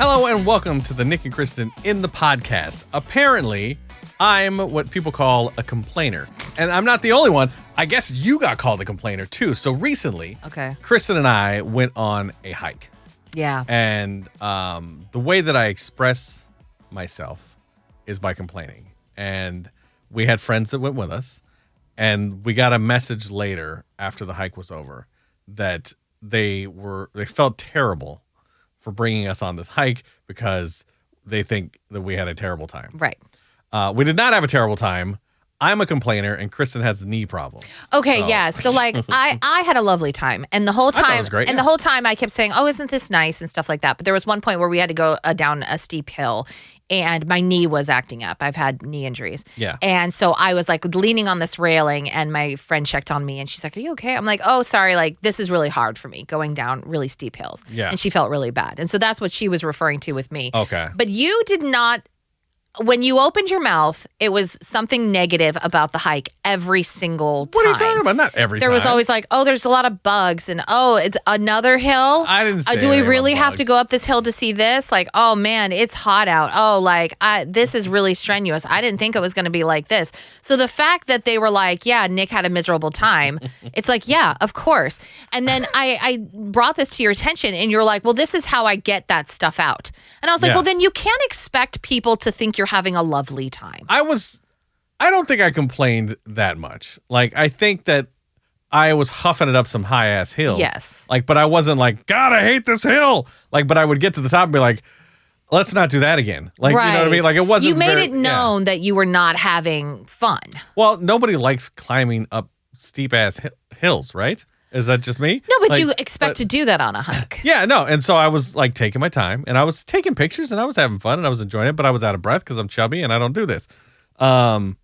Hello and welcome to the Nick and Kristen in the podcast. Apparently, I'm what people call a complainer. And I'm not the only one. I guess you got called a complainer too. So recently, Kristen and I went on a hike. Yeah. And the way that I express myself is by complaining. And we had friends that went with us. And we got a message later after the hike was over that they felt terrible for bringing us on this hike because they think that we had a terrible time. Right. We did not have a terrible time. I'm a complainer, and Kristen has knee problems. Okay, yeah. So like, I had a lovely time, and the whole time, it was great, the whole time I kept saying, "Oh, isn't this nice?" and stuff like that. But there was one point where we had to go down a steep hill, and my knee was acting up. I've had knee injuries. Yeah. And so I was like leaning on this railing, and my friend checked on me, and she's like, "Are you okay?" I'm like, "Oh, sorry. Like this is really hard for me going down really steep hills." Yeah. And she felt really bad, and so that's what she was referring to with me. Okay. But you did not. When you opened your mouth, it was something negative about the hike every single time. What are you talking about? Not every time. There was always like, oh, there's a lot of bugs, and oh, it's another hill. I didn't say do we really have to go up this hill to see this? Like, oh man, it's hot out. Oh, like this is really strenuous. I didn't think it was going to be like this. So the fact that they were like, yeah, Nick had a miserable time. It's like, yeah, of course. And then I brought this to your attention, and you're like, well, this is how I get that stuff out. And I was like, well, then you can't expect people to think you're having a lovely time. I don't think I complained that much. Like, I think that I was huffing it up some high ass hills. Yes. Like, but I wasn't like, God, I hate this hill. Like, but I would get to the top and be like, let's not do that again. Like, right. You know what I mean? Like, it wasn't. You made it known that you were not having fun. Well, nobody likes climbing up steep ass hills, right? Is that just me? No, but you expect to do that on a hike. Yeah, no. And so I was like taking my time, and I was taking pictures, and I was having fun, and I was enjoying it, but I was out of breath because I'm chubby and I don't do this. But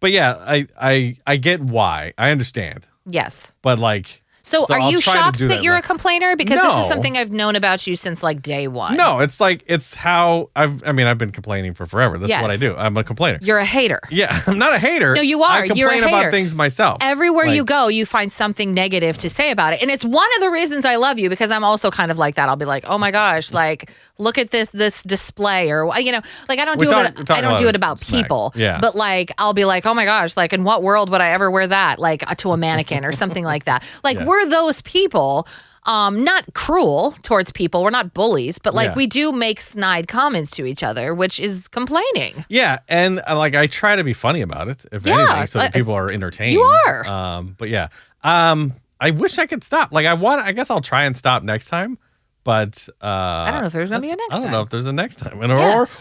yeah, I get why. I understand. Yes. But like, So are you shocked that you're a complainer? Because No. this is something I've known about you since like day one. No, it's how I've been complaining for forever. That's what I do. I'm a complainer. You're a hater. Yeah, I'm not a hater. No, you are. I complain You're a hater. about things myself. Everywhere you go, you find something negative to say about it. And it's one of the reasons I love you, because I'm also kind of like that. I'll be like, oh my gosh, like, look at this display, or, like, I don't do it about people. Yeah. But like, I'll be like, oh my gosh, like, in what world would I ever wear that? Like, to a mannequin or something like that. Like, we're those people. Not cruel towards people. We're not bullies, but like we do make snide comments to each other, which is complaining. Yeah, and like I try to be funny about it, if anything, so that people are entertained. You are. But yeah, I wish I could stop. Like I guess I'll try and stop next time. But I don't know if there's gonna be a next time. I don't know if there's a next time,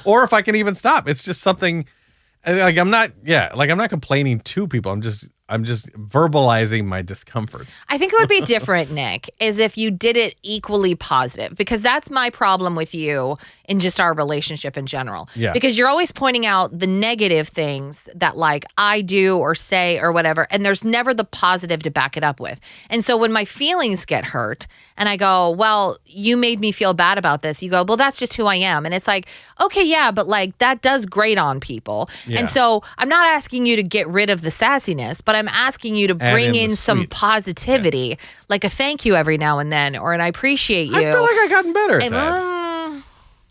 or if I can even stop. It's just something. Like I'm not complaining to people. I'm just verbalizing my discomfort. I think it would be different, Nick, is if you did it equally positive, because that's my problem with you in just our relationship in general. Yeah. Because you're always pointing out the negative things that like I do or say or whatever, and there's never the positive to back it up with. And so when my feelings get hurt and I go, well, you made me feel bad about this, you go, well, that's just who I am. And it's like, okay, yeah, but like that does grate on people. Yeah. And so I'm not asking you to get rid of the sassiness, but I'm asking you to bring in some positivity, like a thank you every now and then, or an I appreciate you. I feel like I've gotten better at that.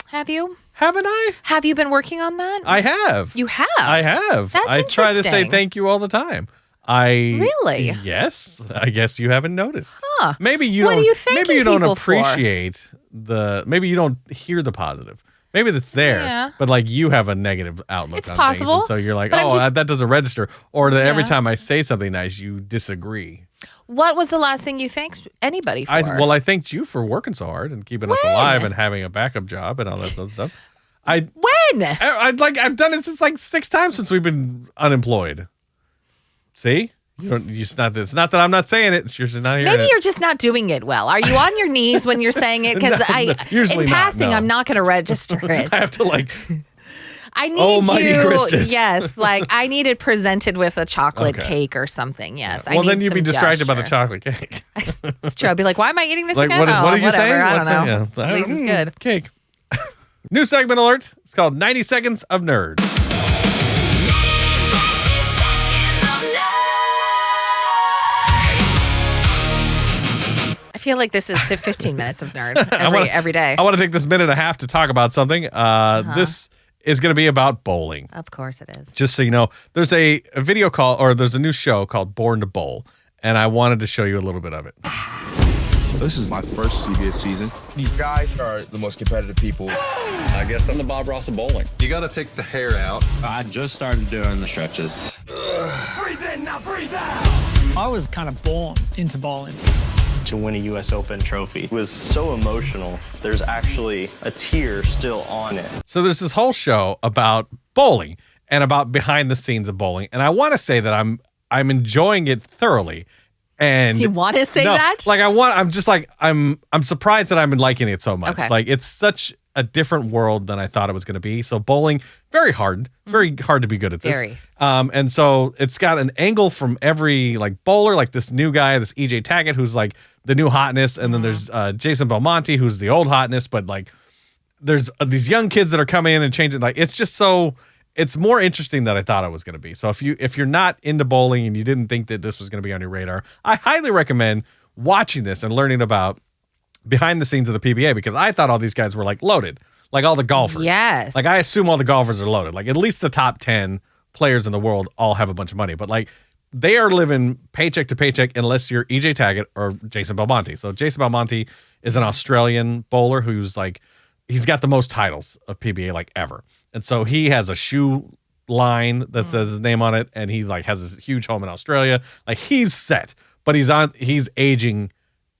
Have you? Haven't I? Have you been working on that? I have. You have? I have. That's I try to say thank you all the time. Really? Yes. I guess you haven't noticed. Huh. Maybe you what don't. Are you thanking maybe you don't people appreciate maybe you don't hear the positive. Maybe it's there, but like you have a negative outlook it's on possible, things. And so you're like, that doesn't register. Or that every time I say something nice, you disagree. What was the last thing you thanked anybody for? I thanked you for working so hard and keeping us alive and having a backup job and all that stuff. When? I've done it since like 6 times since we've been unemployed. See? It's not that I'm not saying it. It's just not hearing Maybe you're just not doing it well. Are you on your knees when you're saying it? Because usually in passing, no. I'm not going to register it. I have to like. I need you. Kristen. Yes, like I need it presented with a chocolate cake or something. Yes. Well, then you'd be distracted by the chocolate cake. It's true. I'd be like, why am I eating this like, again? What are you saying? I don't know. At least it's good. Cake. New segment alert. It's called 90 Seconds of Nerd. feel like this is 15 minutes of nerd every day. I want to take this minute and a half to talk about something. This is going to be about bowling. Of course it is. Just so you know, there's a video call, or there's a new show called Born to Bowl, and I wanted to show you a little bit of it. This is my first CBS season. These guys are the most competitive people. I guess I'm the Bob Ross of bowling. You got to take the hair out. I just started doing the stretches. Breathe in, now breathe out. I was kind of born into bowling. To win a U.S. Open trophy it was so emotional. There's actually a tear still on it. So there's this whole show about bowling and about behind the scenes of bowling, and I want to say that I'm enjoying it thoroughly. And you want to say that? Like I'm surprised that I'm liking it so much. Okay. Like it's such a different world than I thought it was going to be. So bowling, very hard to be good at this. Very. And so it's got an angle from every like bowler, like this new guy, this EJ Taggart, who's like the new hotness. And then there's Jason Belmonte, who's the old hotness, but like there's these young kids that are coming in and changing. Like it's just it's more interesting than I thought it was going to be. So if you're not into bowling and you didn't think that this was going to be on your radar, I highly recommend watching this and learning about behind the scenes of the PBA, because I thought all these guys were like loaded, like all the golfers. Yes. Like I assume all the golfers are loaded. Like at least the top 10 players in the world all have a bunch of money, but like they are living paycheck to paycheck unless you're EJ Taggart or Jason Belmonte. So Jason Belmonte is an Australian bowler who's like, he's got the most titles of PBA like ever. And so he has a shoe line that says his name on it, and he like has this huge home in Australia. Like he's set, but he's aging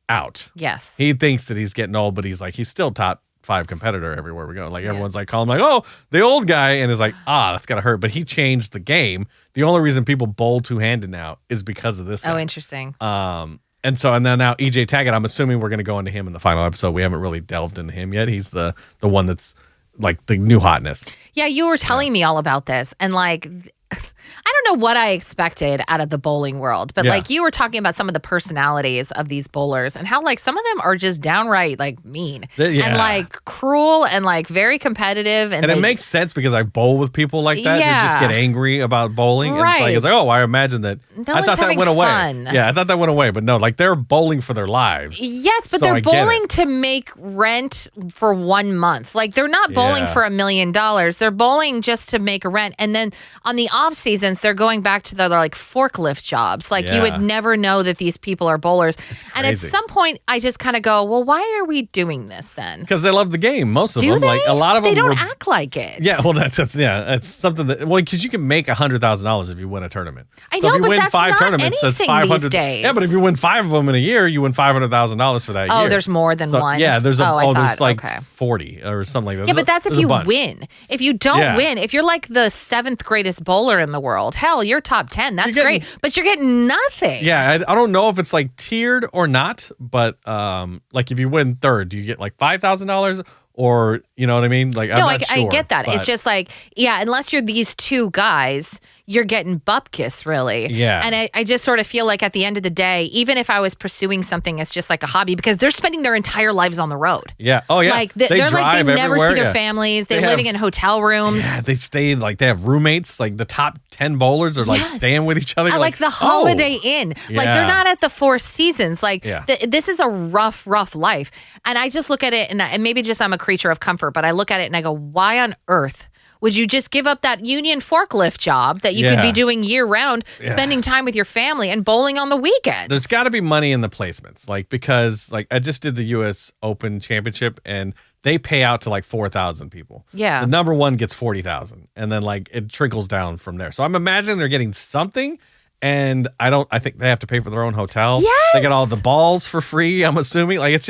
out. Yes. He thinks that he's getting old, but he's still top 5 competitor everywhere we go. Like everyone's like calling him like, oh, the old guy, and is like, that's gotta hurt. But he changed the game. The only reason people bowl two-handed now is because of this guy. Oh, interesting. And then now EJ Taggart, I'm assuming we're gonna go into him in the final episode. We haven't really delved into him yet. He's the one that's like the new hotness. Yeah, you were telling me all about this, and like I don't know what I expected out of the bowling world, but like you were talking about some of the personalities of these bowlers and how like some of them are just downright like mean and like cruel and like very competitive. And it makes sense because I bowl with people like that who just get angry about bowling. Right. And it's like, I imagine that. I thought that went away. Fun. Yeah, I thought that went away, but no, like they're bowling for their lives. Yes, but they're bowling to make rent for 1 month. Like they're not bowling for $1 million. They're bowling just to make a rent. And then on the off seasons, they're going back to their like forklift jobs. Like you would never know that these people are bowlers. And at some point, I just kind of go, well, why are we doing this then? Because they love the game. Most of Do them, they? like a lot of they them, don't act like it. Yeah, well, that's it's something that because you can make $100,000 if you win a tournament. I know, if you but win that's 5 not tournaments, that's anything 500. these days. Yeah, but if you win 5 of them in a year, you win $500,000 for that year. Oh, there's more than one. Yeah, there's there's like okay. 40 or something like that. Yeah, but that's if you win. If you don't win, if you're like the 7th greatest bowler in the world, hell, you're top 10. That's great, but you're getting nothing. Yeah, I don't know if it's like tiered or not, but like if you win 3rd, do you get like $5,000 or you know what I mean? Like I'm not sure, I get that. but It's just like unless you're these 2 guys, you're getting bupkis really. Yeah. And I just sort of feel like at the end of the day, even if I was pursuing something as just like a hobby, because they're spending their entire lives on the road. Yeah. Oh yeah. Like they're like they never see their families. They're living in hotel rooms. Yeah, they stay like they have roommates. Like the top 10 bowlers are like staying with each other. I like the Holiday Inn. Like they're not at the Four Seasons. Like this is a rough life. And I just look at it and maybe just I'm a creature of comfort, but I look at it and I go, why on earth would you just give up that union forklift job that you could be doing year round, spending time with your family and bowling on the weekends? There's got to be money in the placements, like because like I just did the U.S. Open Championship and they pay out to like 4,000 people. Yeah, the number one gets 40,000, and then like it trickles down from there. So I'm imagining they're getting something. And I think they have to pay for their own hotel. Yes! They get all the balls for free, I'm assuming. Like it's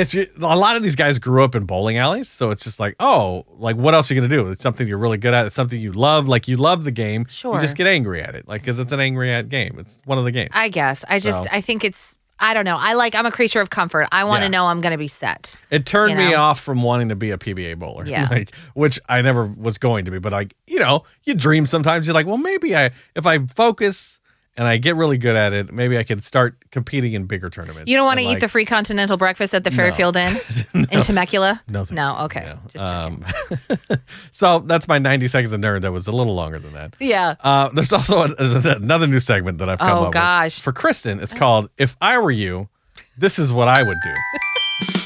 a lot of these guys grew up in bowling alleys, so it's just like, like what else are you gonna do? It's something you're really good at. It's something you love. Like you love the game. Sure. You just get angry at it, like because it's an angry at game. It's one of the games. I guess. I think it's. I don't know. I'm a creature of comfort. I want to know I'm going to be set. It turned me off from wanting to be a PBA bowler. Yeah. Like, which I never was going to be. But like, you dream sometimes. You're like, well, maybe if I focus and I get really good at it, maybe I can start competing in bigger tournaments. You don't want to eat the free continental breakfast at the Fairfield Inn in Temecula? No. Okay. No. Just so that's my 90 seconds of nerd. That was a little longer than that. Yeah. There's also another new segment that I've come up gosh. with. For Kristen, it's called If I Were You, this is what I would do.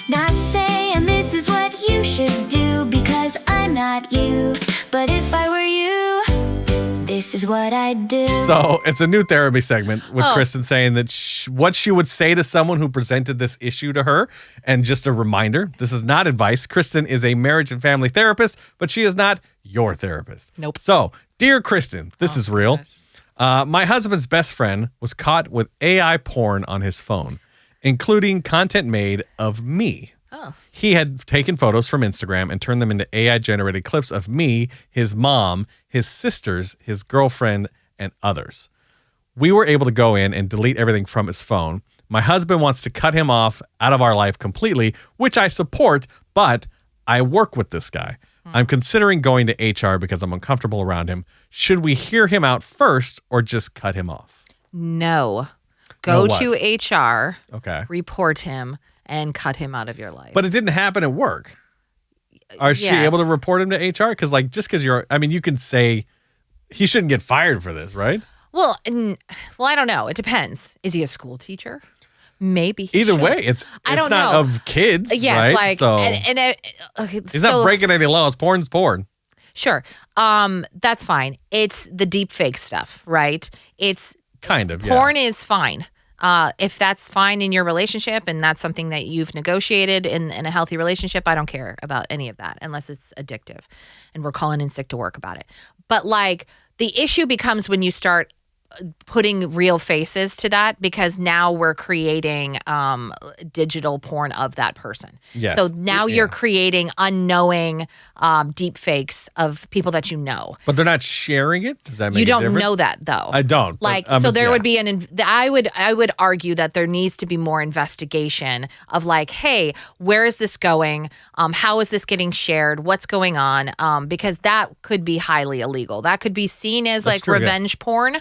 Not saying this is what you should do because I'm not you. But if I were you, this is what I'd do. So it's a new therapy segment with Oh. Kristen saying that what she would say to someone who presented this issue to her. And just a reminder, this is not advice. Kristen is a marriage and family therapist, but she is not your therapist. Nope. So, dear Kristen, this is real. My husband's best friend was caught with AI porn on his phone, including content made of me. Oh. He had taken photos from Instagram and turned them into AI-generated clips of me, his mom, his sisters, his girlfriend, and others. We were able to go in and delete everything from his phone. My husband wants to cut him off out of our life completely, which I support, but I work with this guy. I'm considering going to HR because I'm uncomfortable around him. Should we hear him out first or just cut him off? No. Go No to what? HR, Okay. report him, and cut him out of your life. But it didn't happen at work. Is she Yes. able to report him to HR? Because, like, just because you can say he shouldn't get fired for this, right? Well, I don't know. It depends. Is he a school teacher? Maybe. He Either should. way, it's don't not know. of kids, Yes, right? like, so okay, he's not breaking any laws. Porn's porn. Sure. That's fine. It's the deep fake stuff, right? It's Kind of, yeah. porn is fine. If that's fine in your relationship and that's something that you've negotiated in a healthy relationship, I don't care about any of that unless it's addictive and we're calling in sick to work about it. But like the issue becomes when you start putting real faces to that because now we're creating digital porn of that person. Yes. So now Yeah. you're creating unknowing deep fakes of people that you know. But they're not sharing it? Does that make You a don't difference? know that though. I don't. but, Like so, there yeah. would be I would argue that there needs to be more investigation of like, hey, where is this going? How is this getting shared? What's going on? Because that could be highly illegal. That could be seen as That's like true, yeah. revenge porn.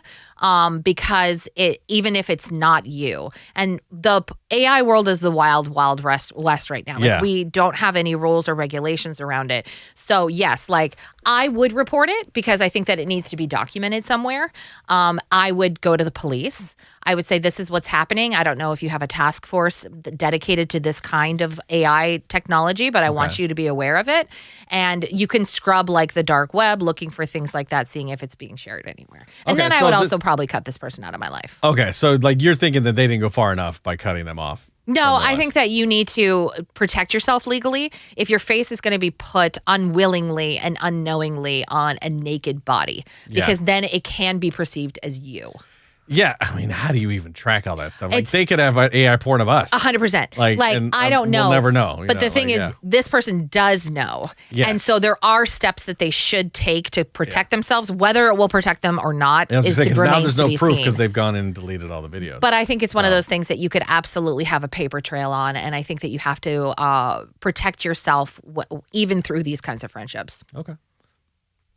Because even if it's not you, and the AI world is the wild west right now. Like Yeah. we don't have any rules or regulations around it. So yes, like I would report it because I think that it needs to be documented somewhere. I would go to the police. I would say this is what's happening. I don't know if you have a task force dedicated to this kind of AI technology, but I want you to be aware of it. And you can scrub like the dark web looking for things like that, seeing if it's being shared anywhere. And Okay, then I so would thi- also probably cut this person out of my life. Okay, so like you're thinking that they didn't go far enough by cutting them off. No, from the I list. think that you need to protect yourself legally. If your face is going to be put unwillingly and unknowingly on a naked body, because then it can be perceived as you. Yeah, I mean, how do you even track all that stuff? Like It's- they could have AI porn of us. 100%. Like, Like and, I don't know. We'll never know. you But the know, thing like, is, yeah. this person does know. Yes. And so there are steps that they should take to protect themselves. Whether it will protect them or not I was is gonna say, to 'cause now remains there's to no be proof seen. because they've gone in and deleted all the videos. But I think it's one of those things that you could absolutely have a paper trail on. And I think that you have to protect yourself even through these kinds of friendships. Okay.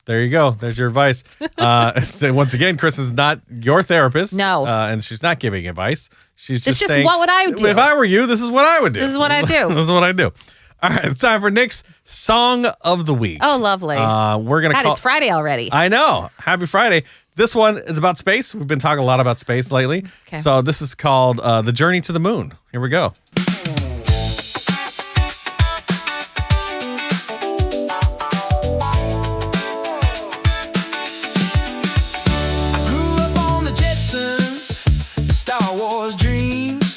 There you go. There's your advice. So once again, Chris is not your therapist. No. And she's not giving advice. She's It's just saying, what would I do? If I were you, this is what I would do. This is what I do. This is what I do. All right. It's time for Nick's Song of the Week. Oh, lovely. We're going to God, call. it's Friday already. I know. Happy Friday. This one is about space. We've been talking a lot about space lately. Okay. So this is called The Journey to the Moon. Here we go. Grew up on the Jetsons, Star Wars dreams.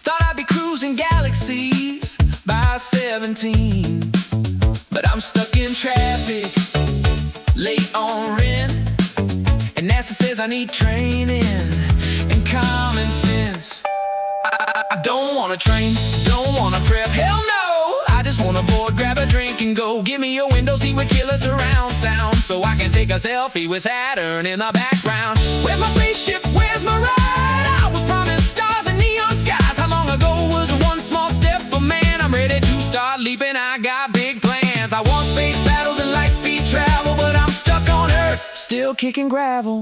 Thought I'd be cruising galaxies by 17. But I'm stuck in traffic, late on rent. And NASA says I need training and common sense. I don't wanna train, don't wanna prep, hell no. I just wanna board, grab a drink and go. Give me a window seat with killer surround sound, so I can take a selfie with Saturn in the background. Where's my spaceship, where's my ride? I was promised stars and neon skies. How long ago was one small step for man? I'm ready to start leaping, I got big plans. I want space battles and light speed travel, but I'm stuck on Earth, still kicking gravel.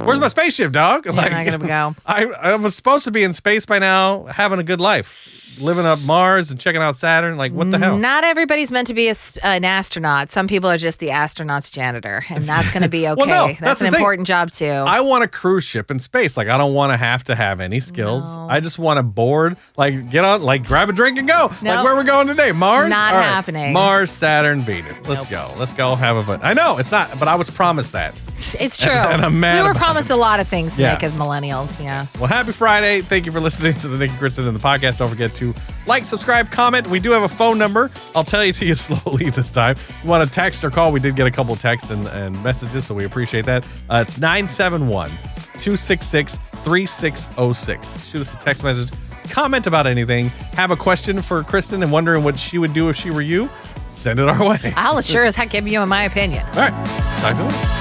Where's my spaceship, dog? You're not gonna go. I was supposed to be in space by now, having a good life, living up Mars and checking out Saturn. Like, what the hell? Not everybody's meant to be an astronaut. Some people are just the astronaut's janitor, and that's going to be okay. Well, no, that's an the thing. important job too. I want a cruise ship in space. Like, I don't want to have any skills. No. I just want to board, like, get on, like, grab a drink and go. Nope. Like, where are we going today? Mars? Not All right. happening. Mars, Saturn, Venus. Let's go. Let's go have a fun. I know it's not, but I was promised that. It's true. And I'm mad we were about promised a lot of things, Yeah. Nick, as millennials. Yeah. Well, happy Friday. Thank you for listening to the Nick and Kristen in the podcast. Don't forget to like, subscribe, comment. We do have a phone number. I'll tell you to you slowly this time. If you want to text or call, we did get a couple of texts and messages, so we appreciate that. It's 971-266-3606. Shoot us a text message. Comment about anything. Have a question for Kristen and wondering what she would do if she were you. Send it our way. I'll sure as heck give you my opinion. All right. Talk to you later.